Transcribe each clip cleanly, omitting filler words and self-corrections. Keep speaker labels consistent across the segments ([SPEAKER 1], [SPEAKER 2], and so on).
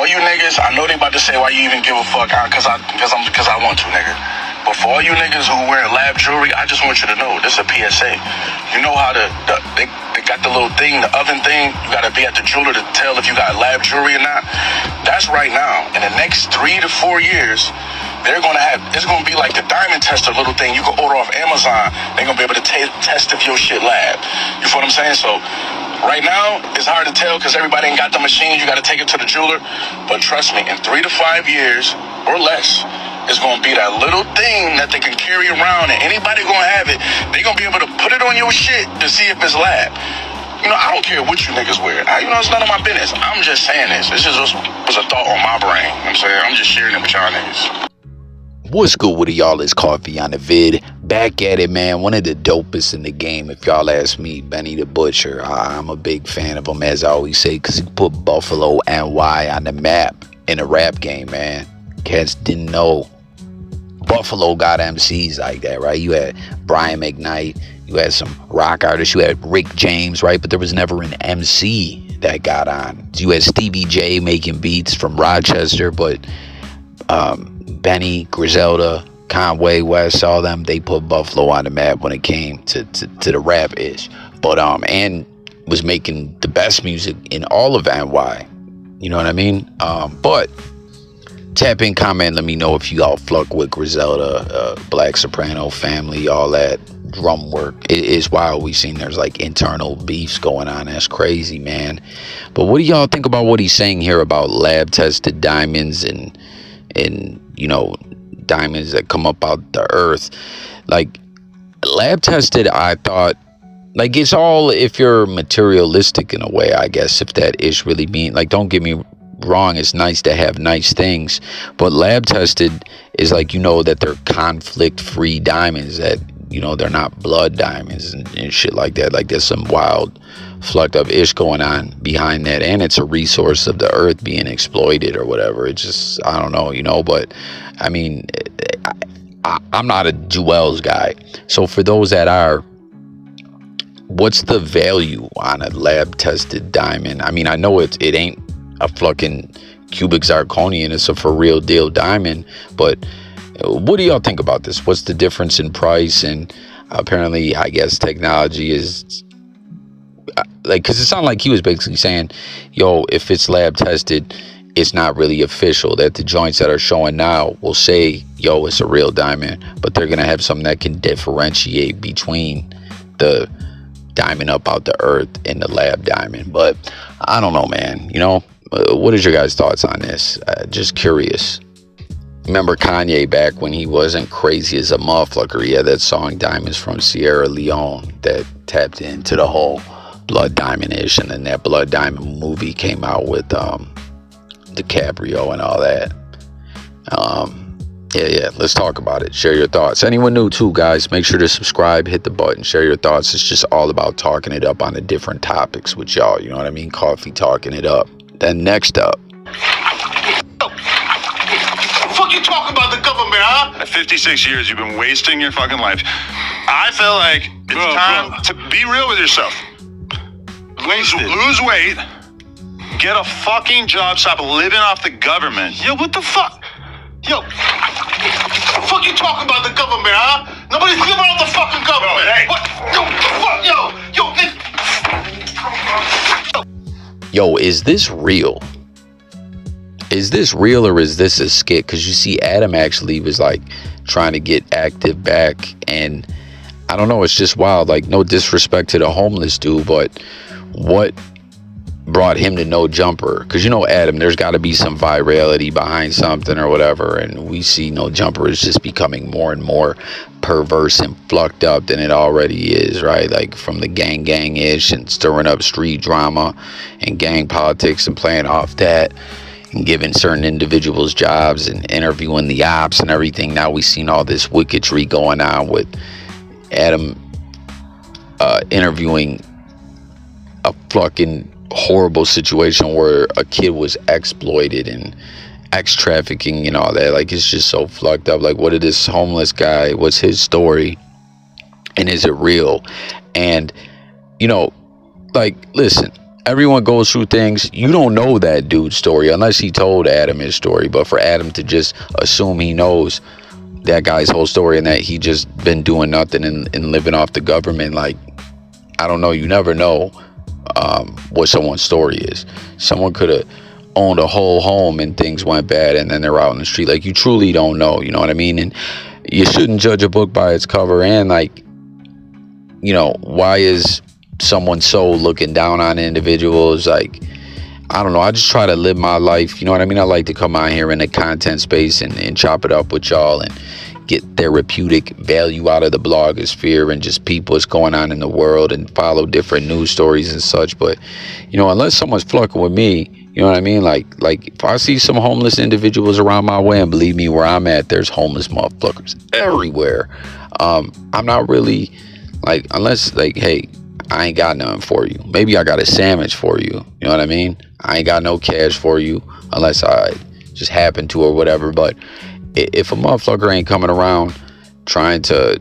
[SPEAKER 1] all you niggas, I know they about to say why you even give a fuck, cause I want to, nigga. But for all you niggas who wear lab jewelry, I just want you to know this is a PSA. You know how they got the little thing, the oven thing. You gotta be at the jeweler to tell if you got lab jewelry or not. That's right now. In the next 3 to 4 years, they're gonna have. It's gonna be like the diamond tester little thing you can order off Amazon. They're gonna be able to test if your shit lab. You feel what I'm saying? So. Right now, it's hard to tell because everybody ain't got the machines. You got to take it to the jeweler. But trust me, in 3 to 5 years or less, it's going to be that little thing that they can carry around, and anybody going to have it. They're going to be able to put it on your shit to see if it's lab. You know, I don't care what you niggas wear. You know, it's none of my business. I'm just saying this. This just was a thought on my brain. You know what I'm saying? I'm just sharing it with y'all niggas.
[SPEAKER 2] What's good with y'all? It's Coffee on the vid. Back at it, man. One of the dopest in the game, if y'all ask me. Benny the Butcher. I'm a big fan of him, as I always say, because he put Buffalo NY on the map in a rap game, man. Cats didn't know Buffalo got MCs like that, right? You had Brian McKnight. You had some rock artists. You had Rick James, right? But there was never an MC that got on. You had Stevie J making beats from Rochester, but Benny, Griselda, Conway West, all them, they put Buffalo on the map when it came to the rap ish. But and was making the best music in all of NY. You know what I mean? But tap in, comment, let me know if you all fuck with Griselda, Black Soprano family, all that drum work. It is wild. We seen there's like internal beefs going on. That's crazy, man. But what do y'all think about what he's saying here about lab tested diamonds and you know, diamonds that come up out the earth? Like, lab tested, I thought, like, it's all if you're materialistic in a way, I guess, if that is really mean. Like, don't get me wrong, it's nice to have nice things, but lab tested is like, you know, that they're conflict free diamonds, that, you know, they're not blood diamonds and shit like that. Like, there's some wild fucked up ish going on behind that, and it's a resource of the earth being exploited or whatever. It's just, I don't know, you know. But I mean, I'm not a jewels guy, so for those that are, what's the value on a lab tested diamond? I mean, I know it ain't a fucking cubic zirconian, it's a for real deal diamond, but what do y'all think about this? What's the difference in price? And apparently, I guess technology is like, because it sounded like he was basically saying, yo, if it's lab tested, it's not really official, that the joints that are showing now will say, yo, it's a real diamond, but they're gonna have something that can differentiate between the diamond up out the earth and the lab diamond. But I don't know, man. You know, what is your guys' thoughts on this? Just curious. Remember Kanye back when he wasn't crazy as a motherfucker? He had that song Diamonds from Sierra Leone that tapped into the whole blood diamond-ish, and then that Blood Diamond movie came out with DiCaprio and all that. Yeah, let's talk about it. Share your thoughts. Anyone new too, guys, make sure to subscribe, hit the button, share your thoughts. It's just all about talking it up on the different topics with y'all, you know what I mean? Coffee talking it up. Then next up,
[SPEAKER 3] Fuck you talking about the government, huh? At 56 years, you've been wasting your fucking life. I feel like it's time to be real with yourself. Lose weight. Get a fucking job. Stop living off the government. Yo, what the fuck? Yo, fuck you talking about the government, huh? Nobody's living off the fucking government. Yo, hey. What?
[SPEAKER 2] Yo, is this real? Is this real, or is this a skit? Because you see Adam actually was like trying to get active back, and I don't know, it's just wild. Like, no disrespect to the homeless dude, but what brought him to No Jumper? Because, you know, Adam, there's got to be some virality behind something or whatever, and we see No Jumper is just becoming more and more perverse and fucked up than it already is, right? Like, from the gang-ish and stirring up street drama and gang politics and playing off that and giving certain individuals jobs and interviewing the ops and everything. Now we've seen all this wicketry going on with Adam interviewing a fucking horrible situation where a kid was exploited and trafficking and all that. Like, it's just so fucked up. Like, what did this homeless guy, what's his story, and is it real? And, you know, like, listen, everyone goes through things. You don't know that dude's story unless he told Adam his story. But for Adam to just assume he knows that guy's whole story and that he just been doing nothing and living off the government, like, I don't know. You never know what someone's story is. Someone could have owned a whole home and things went bad and then they're out in the street. Like, you truly don't know, you know what I mean? And you shouldn't judge a book by its cover. And, like, you know, why is someone so looking down on individuals? Like, I don't know. I just try to live my life, you know what I mean? I like to come out here in the content space and chop it up with y'all and get therapeutic value out of the blogosphere and just people what's going on in the world and follow different news stories and such. But, you know, unless someone's fucking with me, you know what I mean? Like if I see some homeless individuals around my way, and believe me, where I'm at, there's homeless motherfuckers everywhere. I'm not really, like, unless, like, hey, I ain't got nothing for you. Maybe I got a sandwich for you. You know what I mean? I ain't got no cash for you unless I just happen to or whatever. But if a motherfucker ain't coming around trying to,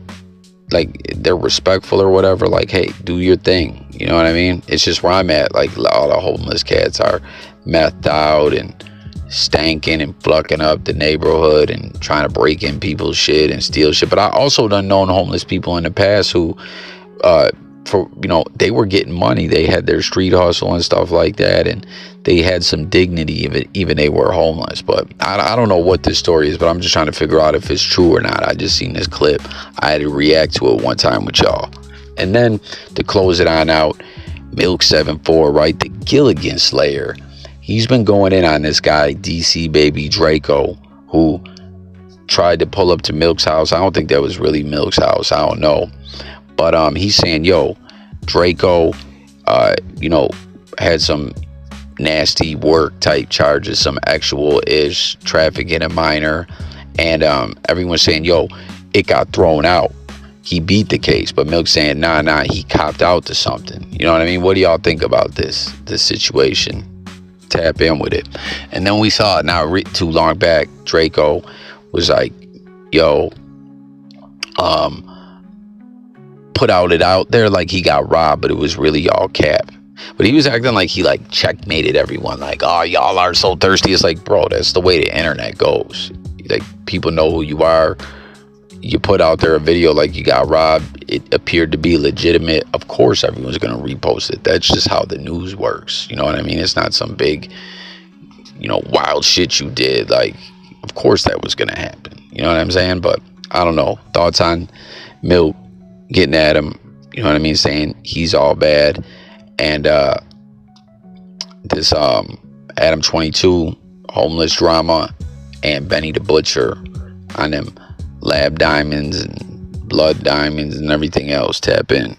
[SPEAKER 2] like, they're respectful or whatever, like, hey, do your thing. You know what I mean? It's just where I'm at. Like, all the homeless cats are methed out and stanking and fucking up the neighborhood and trying to break in people's shit and steal shit. But I also done known homeless people in the past who, for, you know, they were getting money. They had their street hustle and stuff like that, and they had some dignity even they were homeless. But I don't know what this story is, but I'm just trying to figure out if it's true or not. I just seen this clip. I had to react to it one time with y'all. And then to close it on out, Milk74, right, the Gilligan Slayer. He's been going in on this guy, DC Baby Draco, who tried to pull up to Milk's house. I don't think that was really Milk's house. I don't know. But he's saying, yo, Draco, you know, had some nasty work type charges, some actual-ish trafficking a minor. And everyone's saying, yo, it got thrown out. He beat the case. But Milk's saying, nah, he copped out to something. You know what I mean? What do y'all think about this situation? Tap in with it. And then we saw it not too long back. Draco was like, yo, put it out there like he got robbed, but it was really all cap. But he was acting like he, like, checkmated everyone, like, oh, y'all are so thirsty. It's like, bro, that's the way the internet goes. Like, people know who you are. You put out there a video like you got robbed, it appeared to be legitimate, of course everyone's gonna repost it. That's just how the news works, you know what I mean? It's not some big, you know, wild shit you did. Like, of course that was gonna happen, you know what I'm saying? But I don't know, thoughts on Milk getting at him, you know what I mean, saying he's all bad. And this Adam22 homeless drama and Benny the Butcher on them lab diamonds and blood diamonds and everything else. Tap in.